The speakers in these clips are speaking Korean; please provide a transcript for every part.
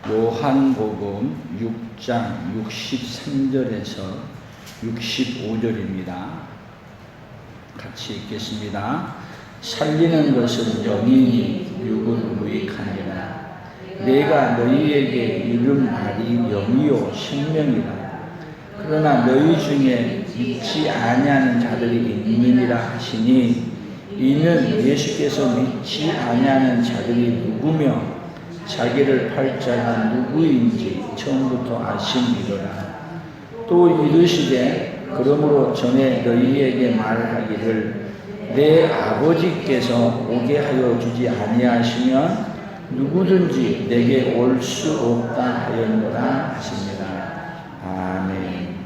요한복음 6장 63절에서 65절입니다. 같이 읽겠습니다. 살리는 것은 영이니 육은 무익하니라. 내가 너희에게 이른 말이 영이요 생명이라. 그러나 너희 중에 믿지 아니하는 자들이 있느니라 하시니, 이는 예수께서 믿지 아니하는 자들이 누구며 자기를 팔 자가 누구인지 처음부터 아심이로라. 또 이르시되, 그러므로 전에 너희에게 말하기를 내 아버지께서 오게 하여 주지 아니하시면 누구든지 내게 올 수 없다 하였노라 하십니다. 아멘.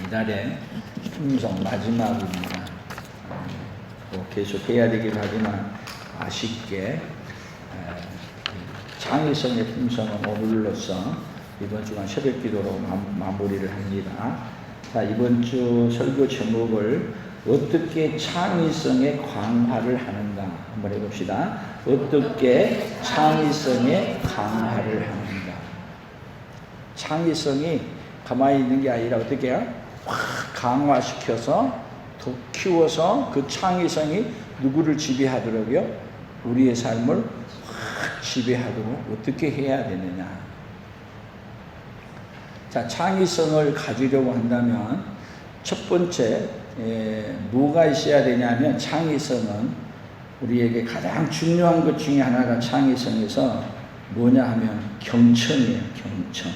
이달의 품성 마지막입니다. 계속 해야 되긴 하지만 아쉽게 창의성의 품성은 오늘로써 이번 주간 새벽기도로 마무리를 합니다. 자, 이번 주 설교 제목을 어떻게 창의성의 강화를 하는가 한번 해봅시다. 어떻게 창의성의 강화를 하는가. 창의성이 가만히 있는 게 아니라 어떻게 해요? 확 강화시켜서 더 키워서 그 창의성이 누구를 지배하더라고요? 우리의 삶을 확 지배하도록 어떻게 해야 되느냐. 자, 창의성을 가지려고 한다면 첫 번째 뭐가 있어야 되냐면, 창의성은 우리에게 가장 중요한 것 중에 하나가 창의성에서 뭐냐 하면 경청이에요. 경청.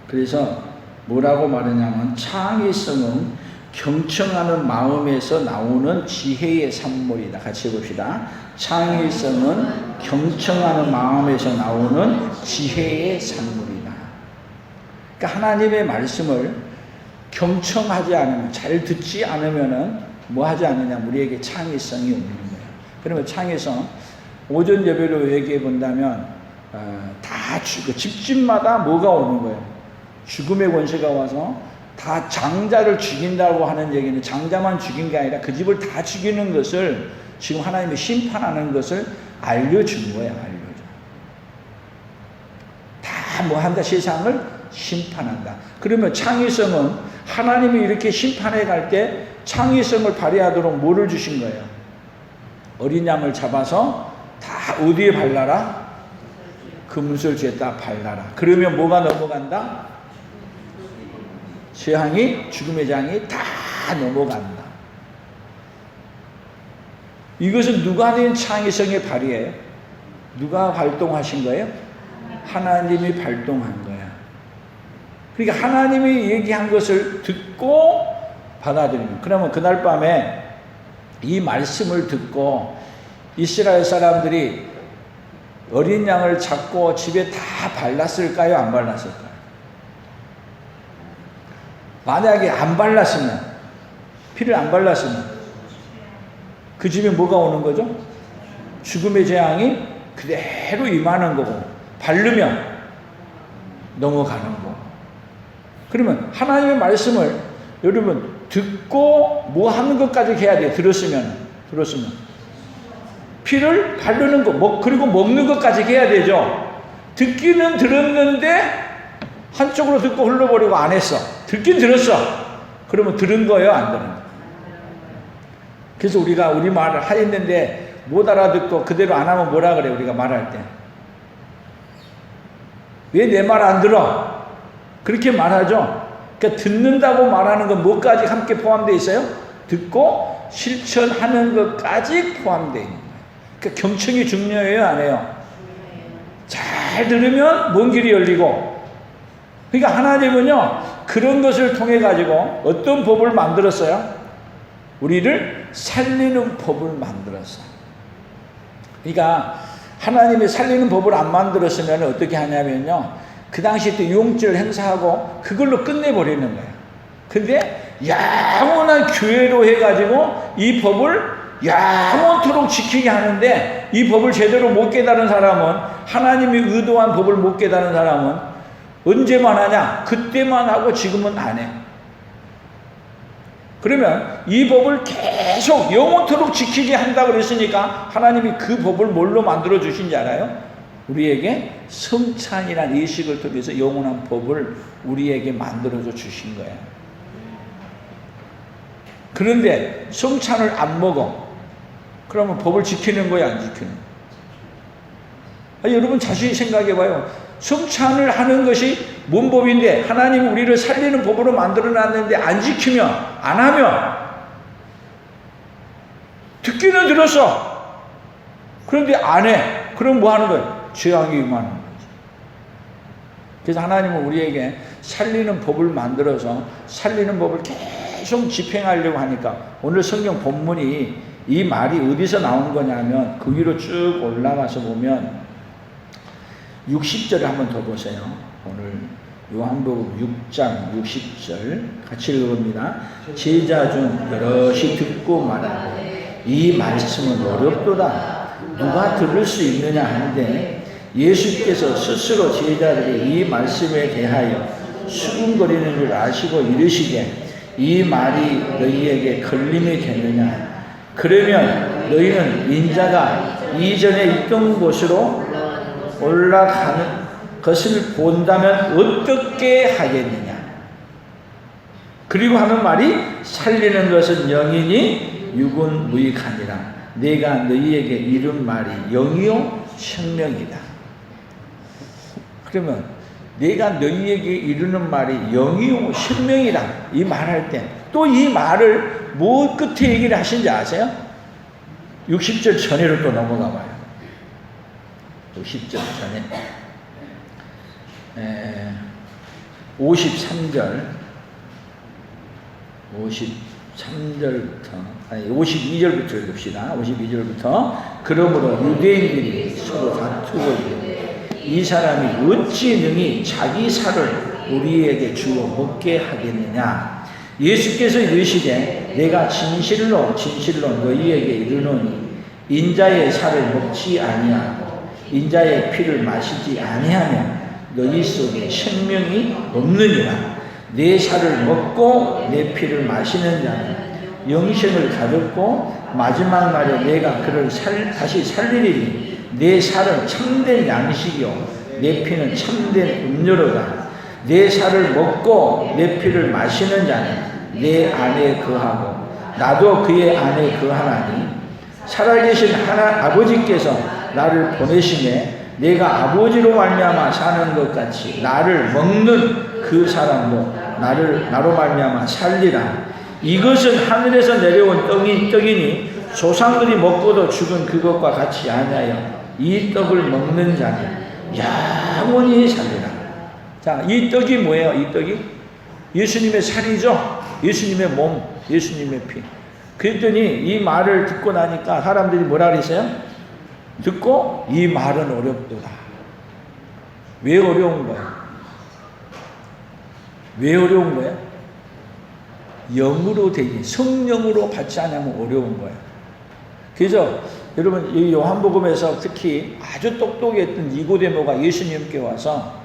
그래서 뭐라고 말하냐면, 창의성은 경청하는 마음에서 나오는 지혜의 산물이다. 같이 해봅시다. 창의성은 경청하는 마음에서 나오는 지혜의 산물이다. 그러니까 하나님의 말씀을 경청하지 않으면, 잘 듣지 않으면은 뭐 하지 않느냐, 우리에게 창의성이 없는 거예요. 그러면 창의성, 오전 예배로 얘기해 본다면 다 집집마다 뭐가 오는 거예요? 죽음의 권세가 와서 다 장자를 죽인다고 하는 얘기는 장자만 죽인 게 아니라 그 집을 다 죽이는 것을 지금 하나님이 심판하는 것을 알려준 거예요. 알려줘. 다 뭐 한다, 세상을 심판한다. 그러면 창의성은 하나님이 이렇게 심판해 갈 때 창의성을 발휘하도록 뭐를 주신 거예요? 어린 양을 잡아서 다 어디에 발라라? 금술주에다 발라라. 그러면 뭐가 넘어간다? 재앙이, 죽음의 장이 다 넘어간다. 이것은 누가 낸 창의성의 발휘예요? 누가 발동하신 거예요? 하나님이 발동한 거야. 그러니까 하나님이 얘기한 것을 듣고 받아들이는. 그러면 그날 밤에 이 말씀을 듣고 이스라엘 사람들이 어린 양을 잡고 집에 다 발랐을까요? 안 발랐을까요? 만약에 안 발랐으면, 피를 안 발랐으면 그 집에 뭐가 오는 거죠? 죽음의 재앙이 그대로 임하는 거고, 바르면 넘어가는 거고. 그러면 하나님의 말씀을 여러분 듣고 뭐 하는 것까지 해야 돼요? 들었으면 피를 바르는 거, 그리고 먹는 것까지 해야 되죠. 듣기는 들었는데 한쪽으로 듣고 흘러버리고 안 했어. 듣긴 들었어. 그러면 들은 거예요? 안 들은 거예요? 그래서 우리가 우리 말을 하였는데 못 알아듣고 그대로 안 하면 뭐라 그래? 우리가 말할 때 왜 내 말 안 들어? 그렇게 말하죠. 그러니까 듣는다고 말하는 건 뭐까지 함께 포함되어 있어요? 듣고 실천하는 것까지 포함되어 있는 거예요. 그러니까 경청이 중요해요? 안 해요? 잘 들으면 먼 길이 열리고. 그러니까 하나님은요, 그런 것을 통해 가지고 어떤 법을 만들었어요? 우리를 살리는 법을 만들었어요. 그러니까 하나님이 살리는 법을 안 만들었으면 어떻게 하냐면요, 그 당시 때 유혹죄를 행사하고 그걸로 끝내버리는 거예요. 근데 영원한 교회로 해가지고 이 법을 영원토록 지키게 하는데, 이 법을 제대로 못 깨달은 사람은, 하나님이 의도한 법을 못 깨달은 사람은 언제만 하냐? 그때만 하고 지금은 안 해. 그러면 이 법을 계속 영원토록 지키게 한다고 그랬으니까 하나님이 그 법을 뭘로 만들어 주신지 알아요? 우리에게 성찬이라는 의식을 통해서 영원한 법을 우리에게 만들어서 주신 거예요. 그런데 성찬을 안 먹어. 그러면 법을 지키는 거야, 안 지키는 거야? 여러분 자세히 생각해 봐요. 성찬을 하는 것이 뭔 법인데 하나님이 우리를 살리는 법으로 만들어 놨는데 안 지키면, 안 하면, 듣기는 들었어. 그런데 안 해. 그럼 뭐 하는 거예요? 죄악이 임하는 거지. 그래서 하나님은 우리에게 살리는 법을 만들어서 살리는 법을 계속 집행하려고 하니까 오늘 성경 본문이 이 말이 어디서 나온 거냐면 그 위로 쭉 올라가서 보면 60절을 한번 더 보세요. 오늘 요한복음 6장 60절 같이 읽어봅니다. 제자 중 여럿이 듣고 말하되 이 말씀은 어렵도다. 누가 들을 수 있느냐 하는데 예수께서 스스로 제자들이 이 말씀에 대하여 수군거리는 줄 아시고 이르시되 이 말이 너희에게 걸림이 되느냐. 그러면 너희는 인자가 이전에 있던 곳으로 올라가는 것을 본다면 어떻게 하겠느냐. 그리고 하는 말이 살리는 것은 영이니 육은 무익하니라. 내가 너희에게 이른 말이 영이요 생명이다. 그러면 내가 너희에게 이르는 말이 영이요 생명이다. 이 말할 때 또 이 말을 뭐 끝에 얘기를 하신지 아세요? 60절 전에로 또 넘어가 봐요. 60절 전에 53절 53절부터 아니 52절부터 읽읍시다. 52절부터 그러므로 유대인들이 서로 다투고 있는데 이 사람이 어찌 능히 자기 살을 우리에게 주어 먹게 하겠느냐. 예수께서 이르시되 내가 진실로 진실로 너희에게 이르노니 인자의 살을 먹지 아니하고 인자의 피를 마시지 아니하면 너희 속에 생명이 없느니라. 내 살을 먹고 내 피를 마시는 자는 영생을 가졌고 마지막 날에 내가 그를 다시 살리리니 내 살은 참된 양식이요 내 피는 참된 음료로다. 내 살을 먹고 내 피를 마시는 자는 내 안에 거하고 나도 그의 안에 거하나니 살아계신 아버지께서 나를 보내심에 내가 아버지로 말미암아 사는 것 같이 나를 먹는 그 사람도 나로 말미암아 살리라. 이것은 하늘에서 내려온 떡이니 조상들이 먹고도 죽은 그것과 같이 아니하여 이 떡을 먹는 자는 영원히 살리라. 자, 이 떡이 뭐예요? 이 떡이 예수님의 살이죠. 예수님의 몸, 예수님의 피. 그랬더니 이 말을 듣고 나니까 사람들이 뭐라 그랬어요? 듣고 이 말은 어렵도다. 왜 어려운 거야? 왜 어려운 거야? 영으로 되니 성령으로 받지 않으면 어려운 거야. 그래서 여러분 이 요한복음에서 특히 아주 똑똑했던 니고데모가 예수님께 와서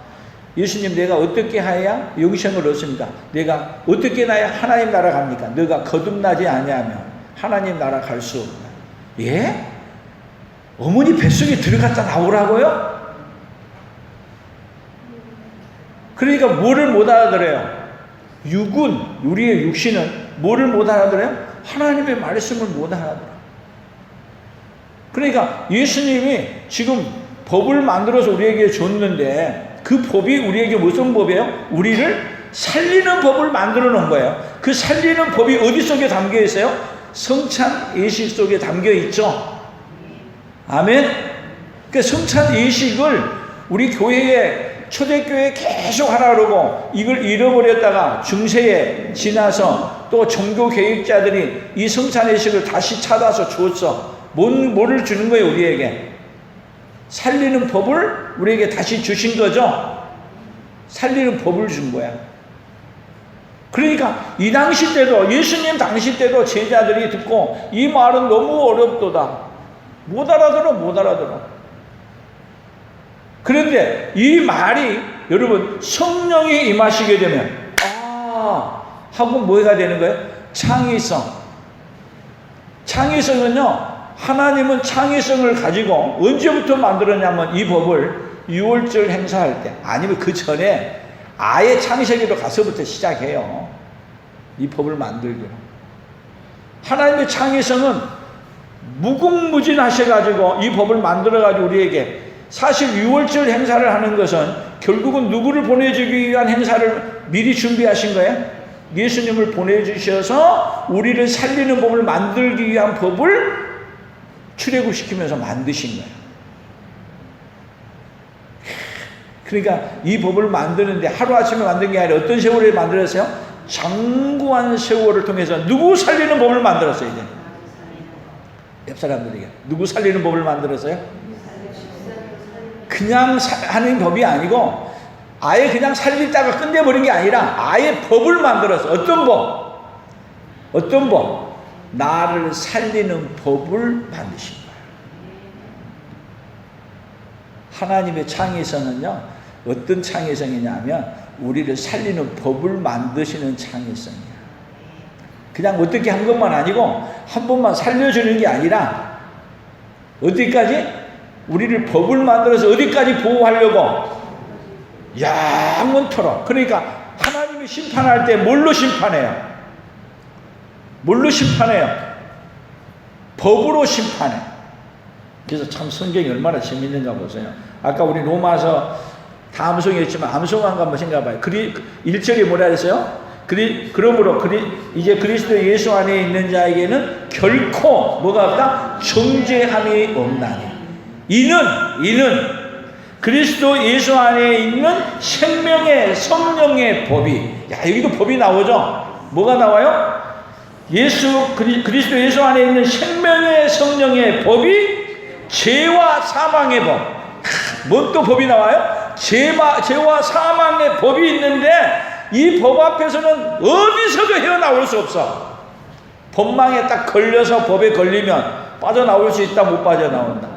예수님 내가 어떻게 해야 영생을 얻습니까? 내가 어떻게 해야 하나님 나라 갑니까? 너가 거듭나지 아니하면 하나님 나라 갈 수 없다. 예? 어머니 뱃속에 들어갔다 나오라고요? 그러니까 뭐를 못 알아들어요? 육은 우리의 육신은 뭐를 못 알아들어요? 하나님의 말씀을 못 알아들어요. 그러니까 예수님이 지금 법을 만들어서 우리에게 줬는데 그 법이 우리에게 무슨 법이에요? 우리를 살리는 법을 만들어 놓은 거예요. 그 살리는 법이 어디 속에 담겨 있어요? 성찬 예식 속에 담겨 있죠. 아멘. 그 성찬 예식을 우리 교회에 초대교회에 계속 하라 그러고 이걸 잃어버렸다가 중세에 지나서 또 종교 개혁자들이 이 성찬 예식을 다시 찾아서 주었어. 뭐를 주는 거예요? 우리에게 살리는 법을 우리에게 다시 주신 거죠. 살리는 법을 준 거야. 그러니까 이 당시 때도 예수님 당시 때도 제자들이 듣고 이 말은 너무 어렵도다. 못 알아들어. 그런데 이 말이 여러분 성령이 임하시게 되면 하고 뭐가 되는 거예요? 창의성은요 하나님은 창의성을 가지고 언제부터 만들었냐면 이 법을 유월절 행사할 때, 아니면 그 전에 아예 창세기로 가서부터 시작해요. 이 법을 만들기로. 하나님의 창의성은 무궁무진하셔가지고 이 법을 만들어가지고 우리에게, 사실 유월절 행사를 하는 것은 결국은 누구를 보내주기 위한 행사를 미리 준비하신 거예요? 예수님을 보내주셔서 우리를 살리는 법을 만들기 위한 법을 출애굽시키면서 만드신 거예요. 그러니까 이 법을 만드는데 하루아침에 만든 게 아니라 어떤 세월에 만들었어요? 장구한 세월을 통해서 누구 살리는 법을 만들었어요. 이제 옆 사람들에게 누구 살리는 법을 만들었어요? 그냥 하는 법이 아니고 아예 그냥 살리다가 끝내버린 게 아니라 아예 법을 만들었어요. 어떤 법? 어떤 법? 나를 살리는 법을 만드신 거예요. 하나님의 창의성은요, 어떤 창의성이냐면 우리를 살리는 법을 만드시는 창의성이에요. 그냥 어떻게 한 것만 아니고 한 번만 살려주는 게 아니라 어디까지? 우리를 법을 만들어서 어디까지 보호하려고? 영원토록. 그러니까 하나님이 심판할 때 뭘로 심판해요? 뭘로 심판해요? 법으로 심판해. 그래서 참 성경이 얼마나 재밌는가 보세요. 아까 우리 로마서 다 암송했지만 암송한 거 한번 생각해 봐요. 1절에 뭐라 했어요? 그러므로 이제 그리스도 예수 안에 있는 자에게는 결코 뭐가 없다? 정죄함이 없나니. 이는 그리스도 예수 안에 있는 생명의 성령의 법이, 야, 여기도 법이 나오죠? 뭐가 나와요? 그리스도 예수 안에 있는 생명의 성령의 법이 죄와 사망의 법. 뭔 또 법이 나와요? 죄와 사망의 법이 있는데 이 법 앞에서는 어디서도 헤어나올 수 없어. 법망에 딱 걸려서 법에 걸리면 빠져나올 수 있다, 못 빠져나온다.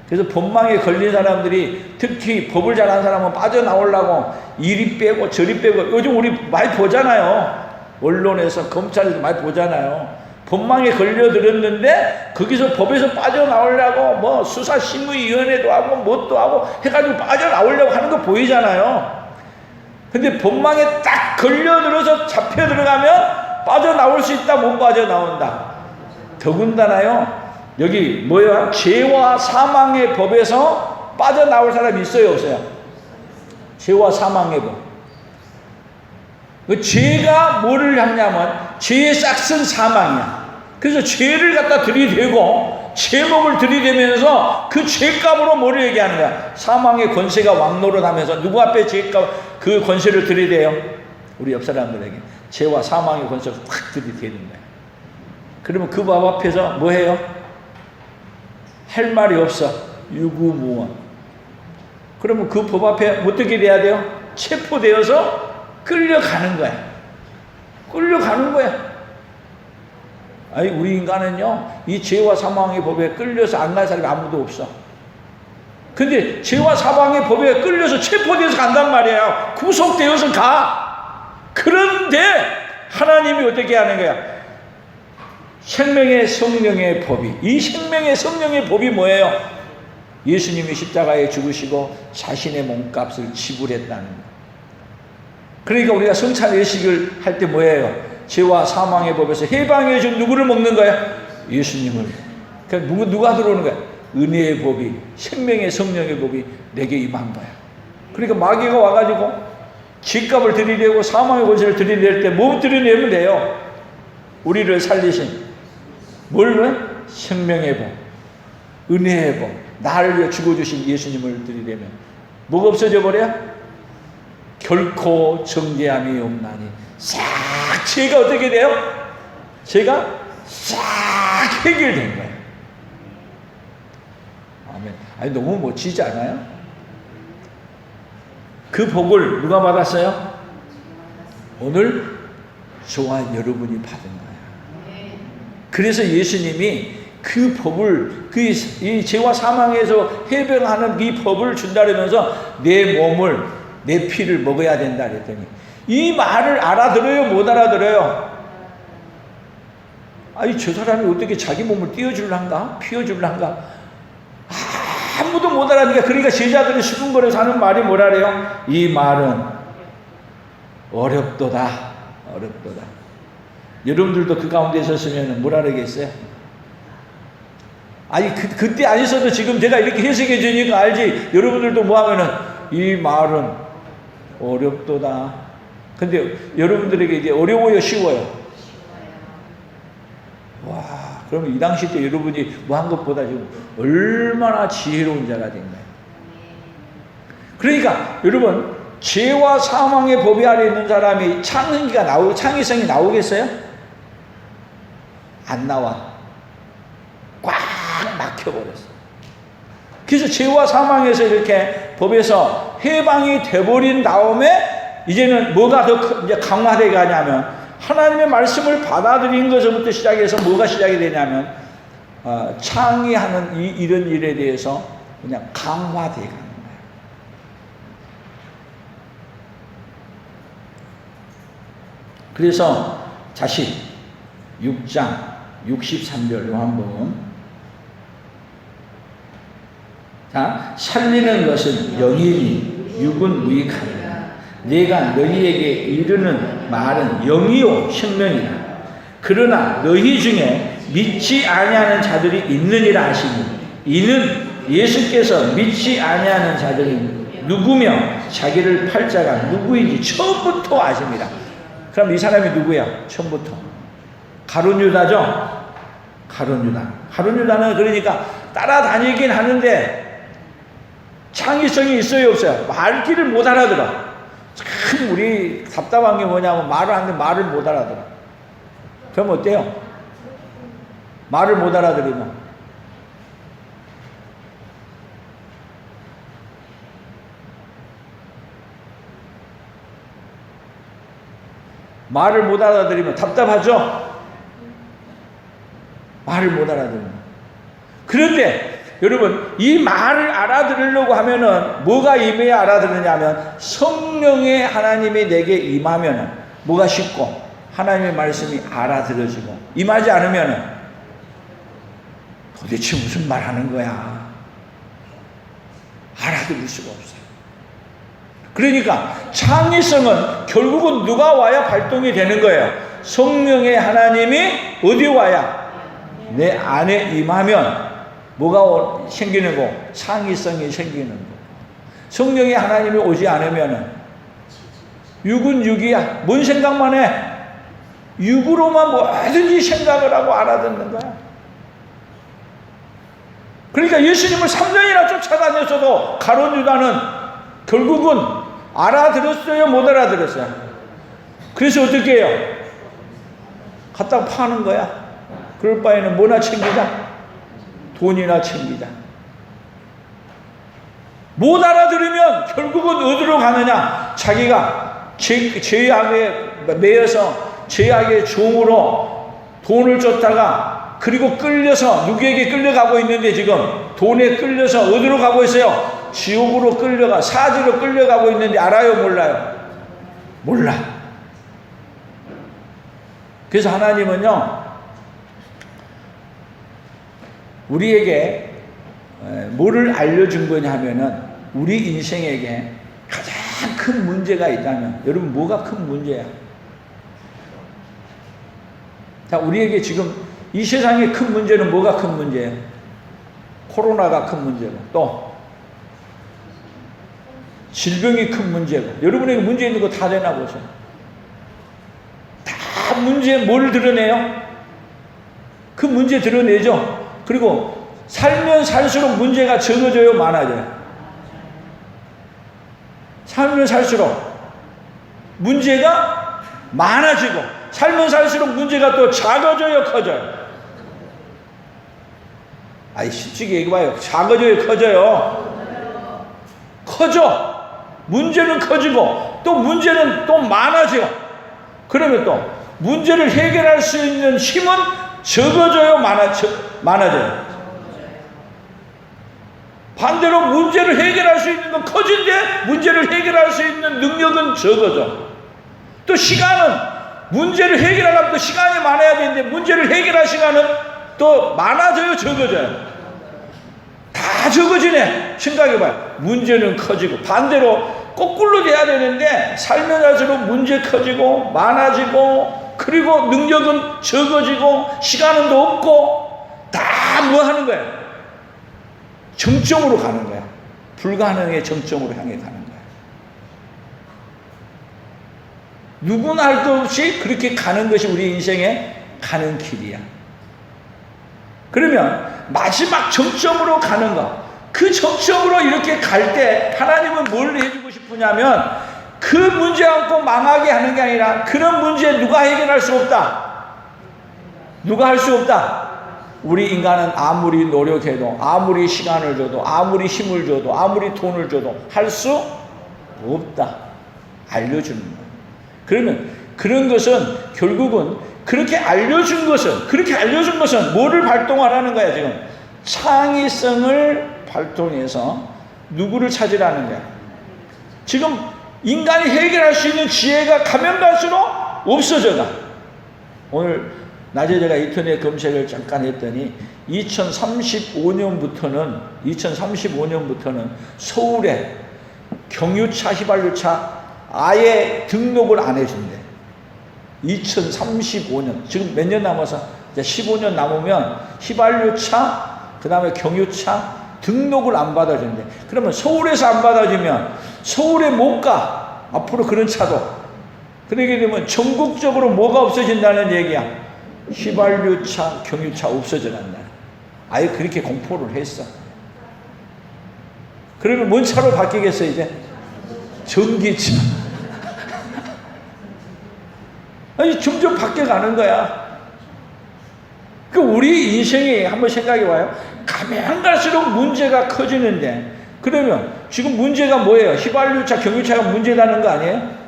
그래서 법망에 걸린 사람들이, 특히 법을 잘하는 사람은 빠져나오려고 이리 빼고 저리 빼고, 요즘 우리 많이 보잖아요. 언론에서 검찰에서 많이 보잖아요. 법망에 걸려들었는데 거기서 법에서 빠져나오려고 뭐 수사심의위원회도 하고 뭣도 하고 해가지고 빠져나오려고 하는 거 보이잖아요. 근데 법망에 딱 걸려들어서 잡혀 들어가면 빠져나올 수 있다, 못 빠져나온다. 더군다나요, 여기 뭐야? 죄와 사망의 법에서 빠져나올 사람이 있어요, 없어요? 죄와 사망의 법. 그 죄가 뭐를 하냐면 죄의 싹은 사망이야. 그래서 죄를 갖다 들이대고 죄목을 들이대면서 그 죄값으로 뭐를 얘기하는 거야? 사망의 권세가 왕노릇하면서 누구 앞에 죄값 그 권세를 들이대요? 우리 옆 사람들에게 죄와 사망의 권세를 확 들이대는 거야. 그러면 그 법 앞에서 뭐 해요? 할 말이 없어. 유구무원. 그러면 그 법 앞에 어떻게 돼야 돼요? 체포되어서 끌려가는 거야. 끌려가는 거야. 아니, 우리 인간은요, 이 죄와 사망의 법에 끌려서 안 갈 사람이 아무도 없어. 근데 죄와 사망의 법에 끌려서 체포돼서 간단 말이에요. 구속되어서 가. 그런데 하나님이 어떻게 하는 거야? 생명의 성령의 법이, 이 생명의 성령의 법이 뭐예요? 예수님이 십자가에 죽으시고 자신의 몸값을 지불했다는 거. 그러니까 우리가 성찬 예식을 할 때 뭐예요? 죄와 사망의 법에서 해방해 준 누구를 먹는 거야? 예수님을. 그러니까 누가 들어오는 거야? 은혜의 법이, 생명의 성령의 법이 내게 임한 거야. 그러니까 마귀가 와가지고 죄값을 들이대고 사망의 권세를 들이댈 때 뭐 들이내면 돼요? 우리를 살리신 뭘로? 생명의 법, 은혜의 법, 나를 위해 죽어주신 예수님을 들이대면 뭐가 없어져 버려? 결코 정죄함이 없나니. 싹 죄가 어떻게 돼요? 죄가 싹 해결된 거예요. 아멘. 아니, 너무 멋지지 않아요? 그 복을 누가 받았어요? 오늘 저와 여러분이 받은 거예요. 그래서 예수님이 그 법을, 이 죄와 사망에서 해방하는 이 법을 준다면서 내 몸을, 내 피를 먹어야 된다 그랬더니, 이 말을 알아들어요, 못 알아들어요? 아니 저 사람이 어떻게 자기 몸을 띄워줄란가? 피워줄란가? 아무도 못 알아듣니까. 그러니까 제자들이 수군거려서 하는 말이 뭐라래요? 이 말은 어렵도다. 어렵도다. 여러분들도 그 가운데 있었으면 뭐라 그러겠어요? 아니 그때 안 있어도 지금 제가 이렇게 해석해 주니까 알지. 여러분들도 뭐 하면은 이 말은 어렵도다. 근데 여러분들에게 이제 어려워요, 쉬워요? 와, 그러면 이 당시 때 여러분이 뭐 한 것보다 지금 얼마나 지혜로운 자가 된 거예요. 그러니까 여러분, 죄와 사망의 법이 아래 있는 사람이 창의성이 나오겠어요? 안 나와. 꽉 막혀버렸어. 그래서 죄와 사망에서 이렇게 법에서 해방이 돼버린 다음에 이제는 뭐가 더 이제 강화되게 하냐면, 하나님의 말씀을 받아들인 것부터 시작해서 뭐가 시작이 되냐면 창의하는 이런 일에 대해서 그냥 강화되게 하는 거예요. 그래서 다시 6장 63절로 한번, 자, 살리는 것은 영이니 육은 무익하니라. 내가 너희에게 이르는 말은 영이요 생명이라. 그러나 너희 중에 믿지 아니하는 자들이 있느니라 하시니, 이는 예수께서 믿지 아니하는 자들이 누구며 자기를 팔 자가 누구인지 처음부터 아십니다. 그럼 이 사람이 누구야? 처음부터 가룟 유다죠. 가룟 유다. 가룟 유다는 그러니까 따라다니긴 하는데 창의성이 있어요, 없어요? 말귀를 못 알아들어. 참 우리 답답한 게 뭐냐면 말을 하는데 말을 못 알아들어. 그럼 어때요? 말을 못 알아들으면 말을 못 알아들으면 답답하죠? 말을 못 알아들으면. 그런데 여러분, 이 말을 알아들으려고 하면은 뭐가 임해야 알아들으냐면, 성령의 하나님이 내게 임하면은 뭐가 쉽고 하나님의 말씀이 알아들어지고, 임하지 않으면은 도대체 무슨 말 하는 거야? 알아들을 수가 없어요. 그러니까 창의성은 결국은 누가 와야 발동이 되는 거예요? 성령의 하나님이 어디 와야? 내 안에 임하면 뭐가 생기는 거? 창의성이 생기는 거. 성령의 하나님이 오지 않으면 육은 육이야. 뭔 생각만 해? 육으로만 뭐든지 생각을 하고 알아듣는 거야. 그러니까 예수님을 3년이나 쫓아다녔어도 가룟 유다는 결국은 알아들었어요, 못 알아들었어요? 그래서 어떻게 해요? 갖다 파는 거야. 그럴 바에는 뭐나 챙기자? 돈이나 챙기자. 못 알아들으면 결국은 어디로 가느냐? 자기가 죄악에 매여서 죄악의 종으로 돈을 줬다가, 그리고 끌려서 누구에게 끌려가고 있는데, 지금 돈에 끌려서 어디로 가고 있어요? 지옥으로 끌려가, 사지로 끌려가고 있는데 알아요, 몰라요? 몰라. 그래서 하나님은요, 우리에게 뭐를 알려준 거냐 하면은, 우리 인생에게 가장 큰 문제가 있다면, 여러분 뭐가 큰 문제야? 자, 우리에게 지금 이 세상의 큰 문제는 뭐가 큰 문제예요? 코로나가 큰 문제고, 또 질병이 큰 문제고. 여러분에게 문제 있는 거 다 되나 보세요. 다 문제, 뭘 드러내요? 그 문제 드러내죠. 그리고 살면 살수록 문제가 적어져요, 많아져요? 살면 살수록 문제가 많아지고, 살면 살수록 문제가 또 작아져요, 커져요? 아이, 솔직히 얘기해봐요. 작아져요, 커져요? 커져. 문제는 커지고, 또 문제는 또 많아져. 그러면 또 문제를 해결할 수 있는 힘은 적어져요, 많아져요? 반대로 문제를 해결할 수 있는 건 커진데, 문제를 해결할 수 있는 능력은 적어져. 또 시간은 문제를 해결하려면 또 시간이 많아야 되는데 문제를 해결할 시간은 또 많아져요, 적어져요? 다 적어지네. 생각해봐요. 문제는 커지고 반대로 거꾸로 돼야 되는데 살면 할수록 문제 커지고 많아지고 그리고 능력은 적어지고 시간은 더 없고 다 뭐 하는 거예요? 정점으로 가는 거야. 불가능의 정점으로 향해 가는 거야. 누구나 할 것 없이 그렇게 가는 것이 우리 인생의 가는 길이야. 그러면 마지막 정점으로 가는 것, 그 정점으로 이렇게 갈 때 하나님은 뭘 해주고 싶으냐면 그 문제 안고 망하게 하는 게 아니라 그런 문제 누가 해결할 수 없다. 누가 할 수 없다. 우리 인간은 아무리 노력해도 아무리 시간을 줘도 아무리 힘을 줘도 아무리 돈을 줘도 할 수 없다. 알려주는 거예요. 그러면 그런 것은 결국은 그렇게 알려준 것은 뭐를 발동하라는 거야 지금? 창의성을 발동해서 누구를 찾으라는 거야. 지금 인간이 해결할 수 있는 지혜가 가면 갈수록 없어져가. 오늘 낮에 제가 인터넷 검색을 잠깐 했더니 2035년부터는 서울에 경유차, 휘발유차 아예 등록을 안 해준대. 2035년. 지금 몇 년 남아서 이제 15년 남으면 휘발유차, 그 다음에 경유차 등록을 안 받아준대. 그러면 서울에서 안 받아주면 서울에 못 가. 앞으로 그런 차도. 그러게 되면 전국적으로 뭐가 없어진다는 얘기야. 휘발유차, 경유차 없어져간다. 아예 그렇게 공포를 했어. 그러면 뭔 차로 바뀌겠어 이제? 전기차. 아니 점점 바뀌어가는 거야. 그 우리 인생이 한번 생각해 봐요. 가면 갈수록 문제가 커지는데 그러면 지금 문제가 뭐예요? 휘발유차, 경유차가 문제라는 거 아니에요?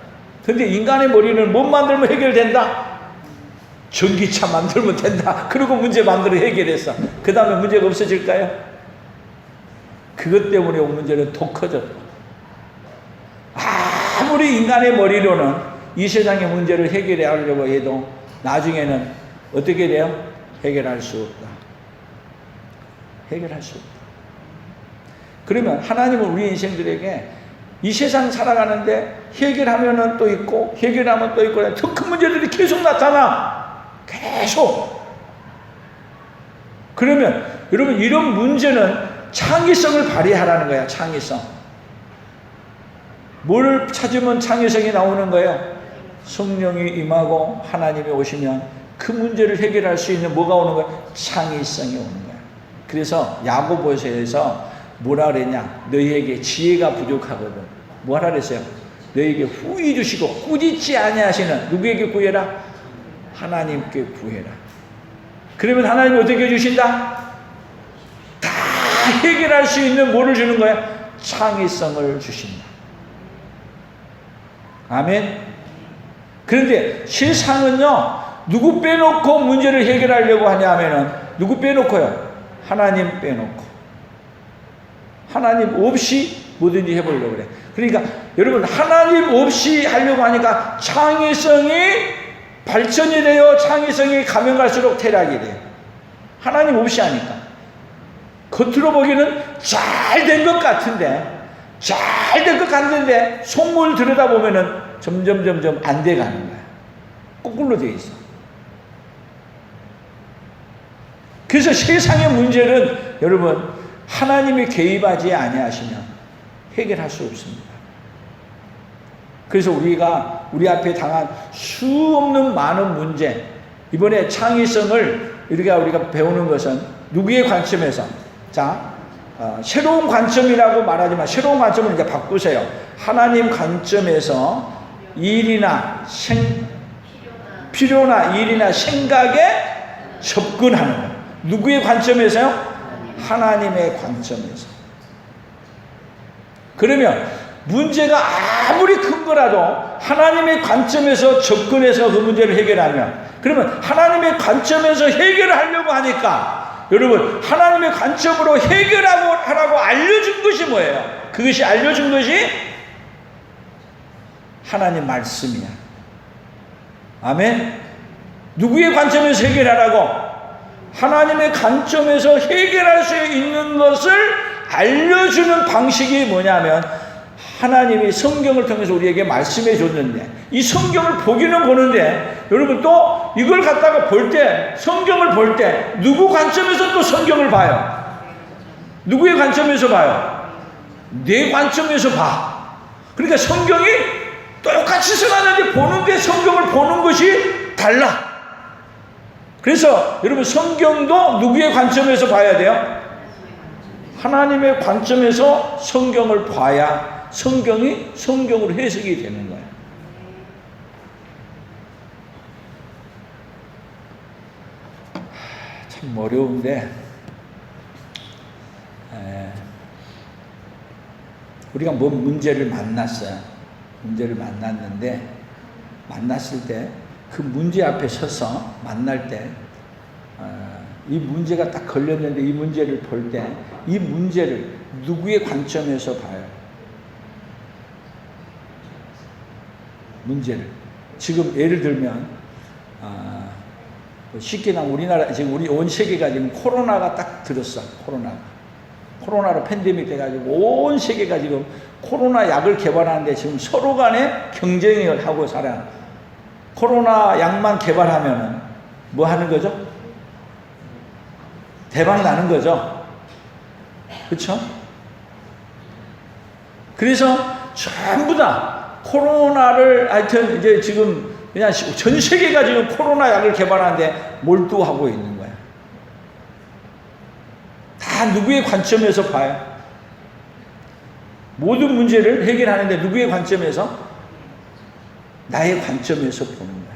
근데 인간의 머리는 못 만들면 해결된다? 전기차 만들면 된다. 그리고 문제 만들어 해결했어. 그 다음에 문제가 없어질까요? 그것 때문에 온 문제는 더 커졌다. 아무리 인간의 머리로는 이 세상의 문제를 해결해 하려고 해도 나중에는 어떻게 돼요? 해결할 수 없다. 해결할 수 없다. 그러면 하나님은 우리 인생들에게 이 세상 살아가는데 해결하면은 또 있고 해결하면 또 있고 더 큰 문제들이 계속 나타나. 계속. 그러면 여러분 이런 문제는 창의성을 발휘하라는 거야. 창의성. 뭘 찾으면 창의성이 나오는 거예요? 성령이 임하고 하나님이 오시면 그 문제를 해결할 수 있는 뭐가 오는 거예요? 창의성이 오는 거야. 그래서 야고보서에서 뭐라 그랬냐? 너희에게 지혜가 부족하거든. 뭐하라 그랬어요? 너희에게 후히 주시고 꾸짖지 아니하시는 누구에게 구해라? 하나님께 구해라. 그러면 하나님이 어떻게 해주신다? 다 해결할 수 있는 뭐를 주는 거야? 창의성을 주신다. 아멘. 그런데 세상은요, 누구 빼놓고 문제를 해결하려고 하냐 하면은 누구 빼놓고요? 하나님 빼놓고. 하나님 없이 뭐든지 해보려고 그래. 그러니까 여러분 하나님 없이 하려고 하니까 창의성이 발전이 돼요. 창의성이 가면 갈수록 퇴락이 돼요. 하나님 없이 하니까. 겉으로 보기에는 잘 된 것 같은데 잘 된 것 같은데 속물 들여다보면은 점점 안 돼가는 거야. 거꾸로 돼 있어. 그래서 세상의 문제는 여러분 하나님이 개입하지 아니하시면 해결할 수 없습니다. 그래서 우리가 우리 앞에 당한 수 없는 많은 문제, 이번에 창의성을 우리가 배우는 것은 누구의 관점에서? 자, 새로운 관점이라고 말하지만 새로운 관점을 이제 바꾸세요. 하나님 관점에서 필요나 일이나 생각에 접근하는 거예요. 누구의 관점에서요? 하나님의 관점에서. 그러면 문제가 아무리 큰 거라도 하나님의 관점에서 접근해서 그 문제를 해결하면, 그러면 하나님의 관점에서 해결을 하려고 하니까 여러분 하나님의 관점으로 하라고 알려준 것이 뭐예요? 그것이 알려준 것이 하나님 말씀이야. 아멘. 누구의 관점에서 해결하라고? 하나님의 관점에서 해결할 수 있는 것을 알려주는 방식이 뭐냐면, 하나님이 성경을 통해서 우리에게 말씀해 줬는데, 이 성경을 보기는 보는데, 여러분 또 이걸 갖다가 볼 때, 성경을 볼 때 누구 관점에서 또 성경을 봐요? 누구의 관점에서 봐요? 내 관점에서 봐. 그러니까 성경이 똑같이 써놨는데 보는데 성경을 보는 것이 달라. 그래서 여러분 성경도 누구의 관점에서 봐야 돼요? 하나님의 관점에서 성경을 봐야 성경이 성경으로 해석이 되는 거예요. 참 어려운데, 우리가 뭔 문제를 만났어요. 문제를 만났는데, 만났을 때 그 문제 앞에 서서 만날 때, 이 문제가 딱 걸렸는데 이 문제를 볼 때 이 문제를 누구의 관점에서 봐요? 문제를. 지금 예를 들면 쉽게 나면 우리나라, 지금 우리 온 세계가 지금 코로나가 딱 들었어. 코로나로 팬데믹 돼가지고 온 세계가 지금 코로나 약을 개발하는데 지금 서로 간에 경쟁을 하고 살아. 코로나 약만 개발하면은 뭐 하는 거죠? 대박 나는 거죠. 그렇죠? 그래서 전부 다 코로나를, 하여튼 이제 지금 그냥 전 세계가 지금 코로나 약을 개발하는데 몰두하고 있는 거야. 다 누구의 관점에서 봐요? 모든 문제를 해결하는데 누구의 관점에서? 나의 관점에서 보는 거야.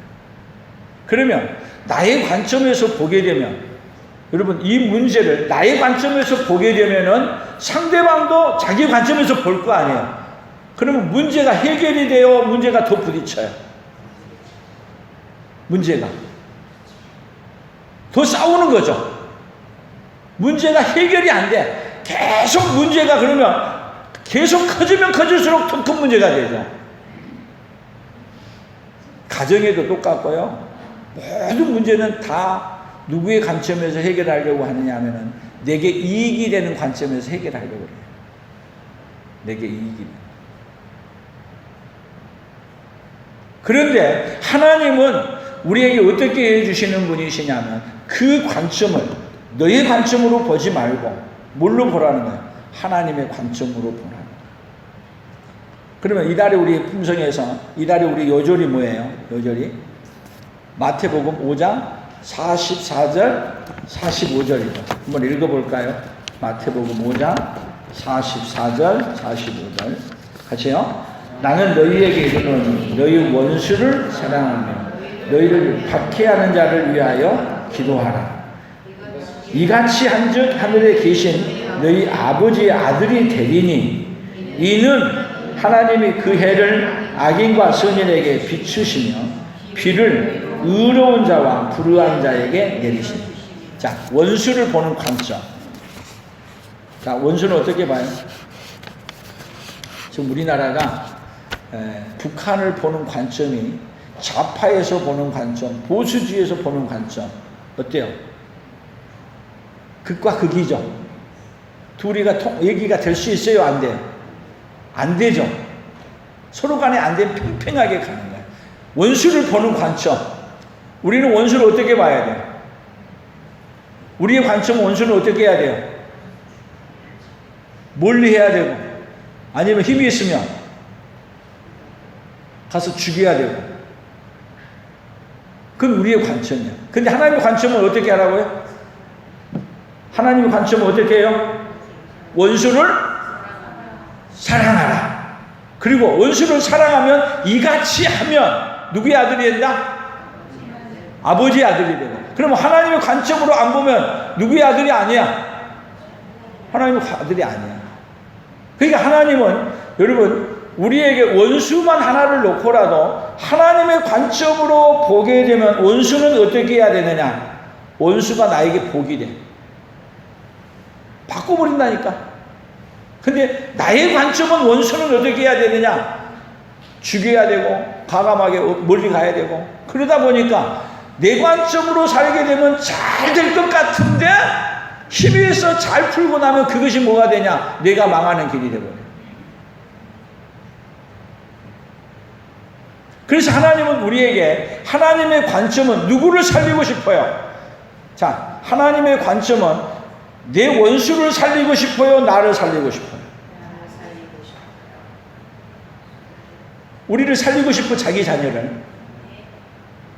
그러면 나의 관점에서 보게 되면, 여러분 이 문제를 나의 관점에서 보게 되면은 상대방도 자기 관점에서 볼 거 아니에요. 그러면 문제가 해결이 돼요? 문제가 더 부딪혀요? 문제가 더 싸우는 거죠. 문제가 해결이 안 돼. 계속 문제가, 그러면 계속 커지면 커질수록 더 큰 문제가 되죠. 가정에도 똑같고요. 모든 문제는 다 누구의 관점에서 해결하려고 하느냐 하면은 내게 이익이 되는 관점에서 해결하려고 그래요. 내게 이익이 되는. 그런데 하나님은 우리에게 어떻게 해주시는 분이시냐면, 그 관점을 너의 관점으로 보지 말고 뭘로 보라는 거예요? 하나님의 관점으로 보라는 거예요. 그러면 이달에 우리 품성에서, 이달에 우리 요절이 뭐예요? 요절이 마태복음 5장 44절 45절이죠. 한번 읽어볼까요? 마태복음 5장 44절 45절 같이요. 나는 너희에게 이르노니 너희 원수를 사랑하며 너희를 박해하는 자를 위하여 기도하라. 이같이 한즉 하늘에 계신 너희 아버지의 아들이 되리니, 이는 하나님이 그 해를 악인과 선인에게 비추시며 비를 의로운 자와 불의한 자에게 내리시니. 자, 원수를 보는 관점. 자, 원수는 어떻게 봐요? 지금 우리나라가 북한을 보는 관점이 좌파에서 보는 관점, 보수주의에서 보는 관점 어때요? 극과 극이죠. 둘이가 얘기가 될 수 있어요? 안 돼요? 안 되죠. 서로 간에 안 되면 팽팽하게 가는 거예요. 원수를 보는 관점. 우리는 원수를 어떻게 봐야 돼요? 우리의 관점은 원수는 어떻게 해야 돼요? 멀리 해야 되고, 아니면 힘이 있으면 가서 죽여야 되고. 그건 우리의 관점이야. 근데 하나님의 관점은 어떻게 하라고요? 하나님의 관점은 어떻게 해요? 원수를 사랑하라. 그리고 원수를 사랑하면 이같이 하면 누구의 아들이 된다? 아버지의 아들이 되고. 그러면 하나님의 관점으로 안 보면 누구의 아들이 아니야? 하나님의 아들이 아니야. 그러니까 하나님은, 여러분, 우리에게 원수만 하나를 놓고라도 하나님의 관점으로 보게 되면 원수는 어떻게 해야 되느냐? 원수가 나에게 복이 돼. 바꿔버린다니까. 근데 나의 관점은 원수는 어떻게 해야 되느냐? 죽여야 되고 과감하게 멀리 가야 되고, 그러다 보니까 내 관점으로 살게 되면 잘 될 것 같은데 힘에서 잘 풀고 나면 그것이 뭐가 되냐? 내가 망하는 길이 되거든요. 그래서 하나님은 우리에게, 하나님의 관점은 누구를 살리고 싶어요? 자, 하나님의 관점은 내 원수를 살리고 싶어요? 나를 살리고 싶어요? 우리를 살리고 싶어, 자기 자녀를.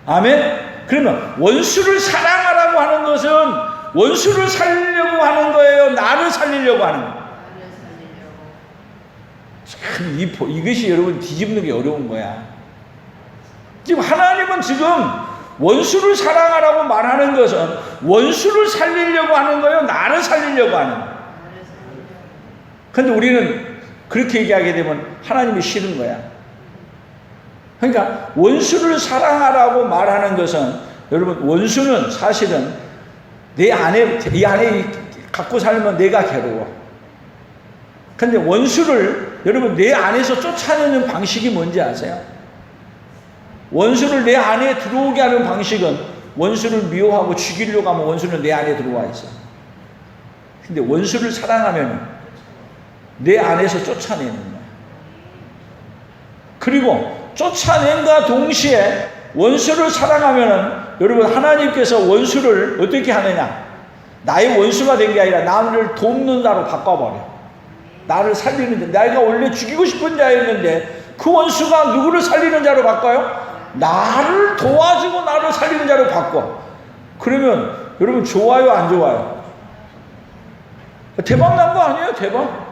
아멘? 그러면 원수를 사랑하라고 하는 것은 원수를 살리려고 하는 거예요? 나를 살리려고 하는 거예요? 참, 이것이 여러분 뒤집는 게 어려운 거야. 지금 하나님은 지금 원수를 사랑하라고 말하는 것은 원수를 살리려고 하는 거예요? 나를 살리려고 하는 거예요? 그런데 우리는 그렇게 얘기하게 되면 하나님이 싫은 거야. 그러니까 원수를 사랑하라고 말하는 것은, 여러분, 원수는 사실은 이 안에 갖고 살면 내가 괴로워. 그런데 원수를 여러분 내 안에서 쫓아내는 방식이 뭔지 아세요? 원수를 내 안에 들어오게 하는 방식은, 원수를 미워하고 죽이려고 하면 원수는 내 안에 들어와 있어. 근데 원수를 사랑하면 내 안에서 쫓아내는 거야. 그리고 쫓아낸과 동시에 원수를 사랑하면은, 여러분, 하나님께서 원수를 어떻게 하느냐? 나의 원수가 된 게 아니라 나를 돕는 자로 바꿔버려. 나를 살리는 자. 내가 원래 죽이고 싶은 자였는데 그 원수가 누구를 살리는 자로 바꿔요? 나를 도와주고 나를 살리는 자로 바꿔. 그러면 여러분 좋아요, 안 좋아요? 대박 난 거 아니에요? 대박.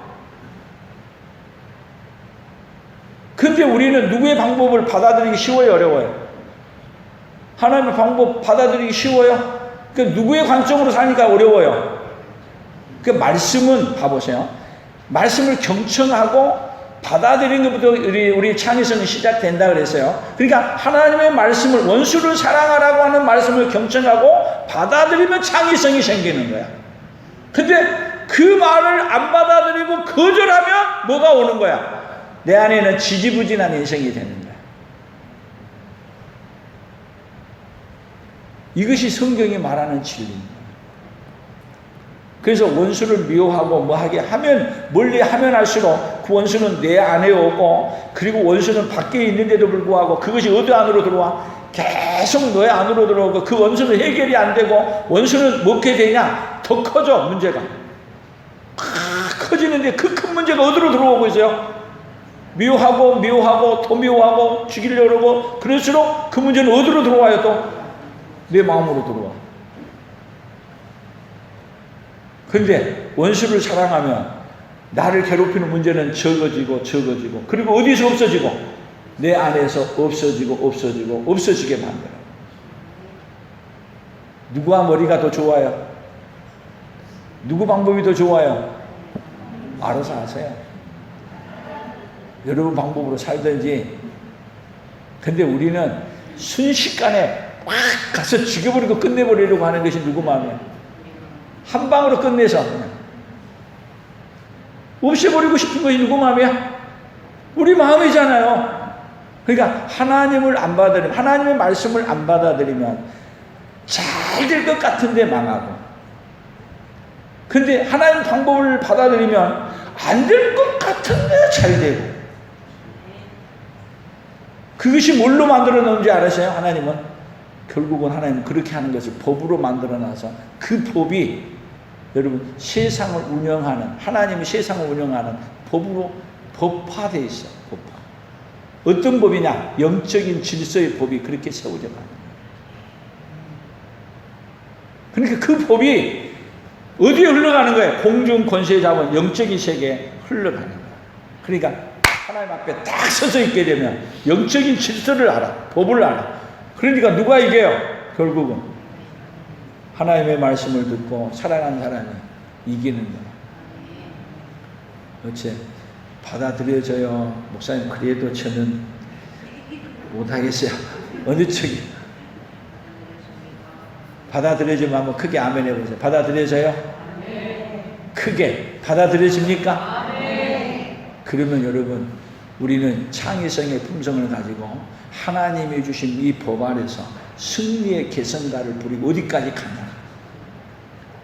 근데 우리는 누구의 방법을 받아들이기 쉬워요, 어려워요? 하나님의 방법 받아들이기 쉬워요? 그 누구의 관점으로 사니까 어려워요? 그 말씀은 봐보세요. 말씀을 경청하고 받아들이는 것부터 우리 창의성이 시작된다 그랬어요. 그러니까 하나님의 말씀을, 원수를 사랑하라고 하는 말씀을 경청하고 받아들이면 창의성이 생기는 거야. 근데 그 말을 안 받아들이고 거절하면 뭐가 오는 거야? 내 안에는 지지부진한 인생이 되는 거야. 이것이 성경이 말하는 진리입니다. 그래서 원수를 미워하고 뭐하게 하면, 멀리 하면 할수록 그 원수는 내 안에 오고, 그리고 원수는 밖에 있는데도 불구하고 그것이 어디 안으로 들어와? 계속 너의 안으로 들어오고, 그 원수는 해결이 안 되고, 원수는 뭐게 되냐? 더 커져, 문제가. 커지는데 그 큰 문제가 어디로 들어오고 있어요? 미워하고 더 미워하고 죽이려고 그러고, 그럴수록 그 문제는 어디로 들어와요? 또 내 마음으로 들어와. 근데 원수를 사랑하면 나를 괴롭히는 문제는 적어지고, 그리고 어디서 없어지고? 내 안에서 없어지게 만들어. 누구와 머리가 더 좋아요? 누구 방법이 더 좋아요? 알아서 하세요. 여러분 방법으로 살든지. 근데 우리는 순식간에 막 가서 죽여버리고 끝내버리려고 하는 것이 누구 마음이야? 한 방으로 끝내서 그냥 없애버리고 싶은 것이 누구 마음이야? 우리 마음이잖아요. 그러니까 하나님을 안 받아들이면, 하나님의 말씀을 안 받아들이면 잘 될 것 같은데 망하고, 근데 하나님 방법을 받아들이면 안 될 것 같은데 잘 되고. 그것이 뭘로 만들어 놓은지 알았어요? 하나님은 결국은 하나님은 그렇게 하는 것을 법으로 만들어 놔서, 그 법이 여러분 세상을 운영하는, 하나님이 세상을 운영하는 법으로 법화되어 있어요. 법화. 어떤 법이냐? 영적인 질서의 법이 그렇게 세워져 가는 거예요. 그러니까 그 법이 어디에 흘러가는 거예요? 공중 권세 잡은 영적인 세계에 흘러가는 거예요. 그러니까 하나님 앞에 딱 서서 있게 되면 영적인 질서를 알아, 법을 알아. 그러니까 누가 이겨요? 결국은 하나님의 말씀을 듣고 살아가는 사람이 이기는 거예요. 어째 받아들여져요. 목사님, 그래도 저는 못하겠어요. 어느 쪽이? 받아들여지면 한번 크게 아멘 해보세요. 받아들여져요? 크게 받아들여집니까? 그러면 여러분 우리는 창의성의 품성을 가지고 하나님이 주신 이 법 안에서 승리의 개성가를 부리고 어디까지 가냐.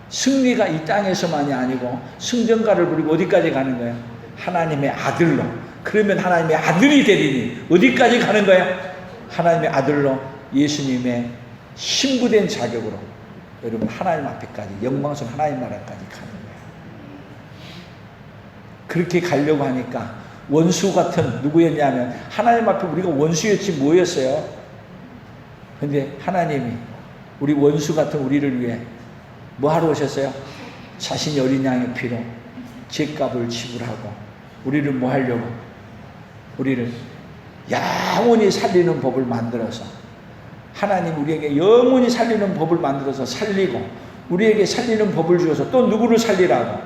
승리가 이 땅에서만이 아니고 승전가를 부리고 어디까지 가는 거야? 하나님의 아들로. 그러면 하나님의 아들이 되리니 어디까지 가는 거야? 하나님의 아들로 예수님의 신부된 자격으로 여러분 하나님 앞에까지 영광스러운 하나님 나라까지 가는 거야. 그렇게 가려고 하니까 원수 같은 누구였냐면 하나님 앞에 우리가 원수였지 뭐였어요? 근데 하나님이 우리 원수 같은 우리를 위해 뭐 하러 오셨어요? 자신이 어린 양의 피로 죄값을 지불하고 우리를 뭐 하려고? 우리를 영원히 살리는 법을 만들어서 하나님 우리에게 영원히 살리는 법을 만들어서 살리고 우리에게 살리는 법을 주어서 또 누구를 살리라고?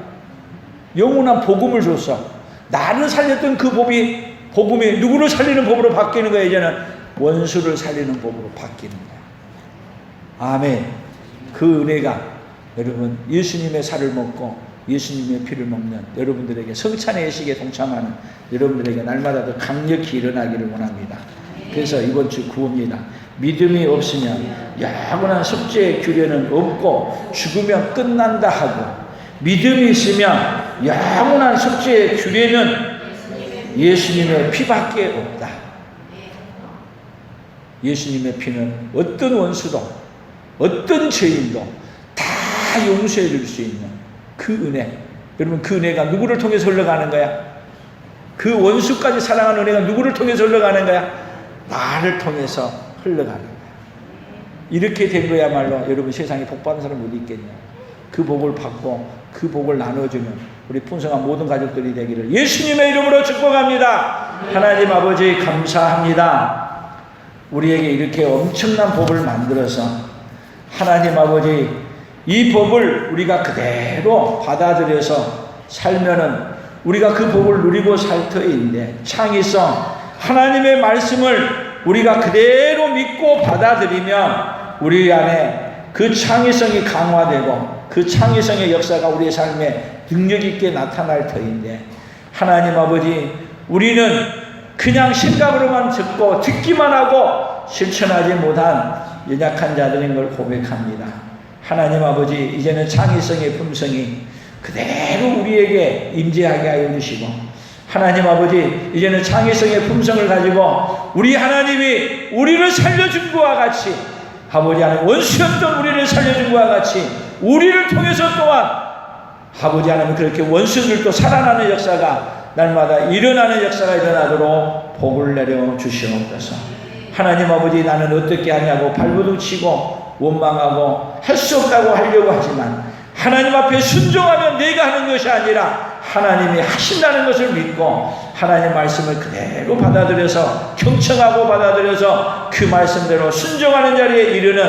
영원한 복음을 줬어. 나를 살렸던 그 복음이 누구를 살리는 법으로 바뀌는 거야. 이제는 원수를 살리는 법으로 바뀌는 거야. 아멘. 그 은혜가 여러분 예수님의 살을 먹고 예수님의 피를 먹는 여러분들에게 성찬의 예식에 동참하는 여러분들에게 날마다 더 강력히 일어나기를 원합니다. 그래서 이번 주 구호입니다. 믿음이 없으면 영원한 속죄의 규례는 없고 죽으면 끝난다 하고 믿음이 있으면 영원한 속죄의 규례는 예수님의 피밖에 없다. 예수님의 피는 어떤 원수도 어떤 죄인도 다 용서해 줄 수 있는 그 은혜. 여러분 그 은혜가 누구를 통해서 흘러가는 거야? 그 원수까지 사랑하는 은혜가 누구를 통해서 흘러가는 거야? 나를 통해서 흘러가는 거야. 이렇게 된 거야말로 여러분 세상에 복 받는 사람 어디 있겠냐. 그 복을 받고 그 복을 나눠주는 우리 풍성한 모든 가족들이 되기를 예수님의 이름으로 축복합니다. 하나님 아버지 감사합니다. 우리에게 이렇게 엄청난 법을 만들어서 하나님 아버지 이 법을 우리가 그대로 받아들여서 살면은 우리가 그 복을 누리고 살 터인데 창의성 하나님의 말씀을 우리가 그대로 믿고 받아들이면 우리 안에 그 창의성이 강화되고 그 창의성의 역사가 우리의 삶에 능력 있게 나타날 터인데 하나님 아버지 우리는 그냥 생각으로만 듣고 듣기만 하고 실천하지 못한 연약한 자들인 걸 고백합니다. 하나님 아버지 이제는 창의성의 품성이 그대로 우리에게 임재하게 하여 주시고 하나님 아버지 이제는 창의성의 품성을 가지고 우리 하나님이 우리를 살려준 것과 같이 아버지 하나님 원수였던 우리를 살려준 것과 같이 우리를 통해서 또한 아버지 하나님 그렇게 원수들도 살아나는 역사가 날마다 일어나는 역사가 일어나도록 복을 내려 주시옵소서. 하나님 아버지 나는 어떻게 하냐고 발버둥치고 원망하고 할 수 없다고 하려고 하지만 하나님 앞에 순종하면 내가 하는 것이 아니라 하나님이 하신다는 것을 믿고 하나님 말씀을 그대로 받아들여서 경청하고 받아들여서 그 말씀대로 순종하는 자리에 이르는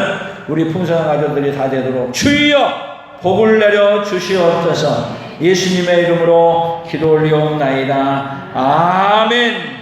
우리 풍성한 가족들이 다 되도록 주여 복을 내려 주시옵소서. 예수님의 이름으로 기도 올리옵나이다. 아멘.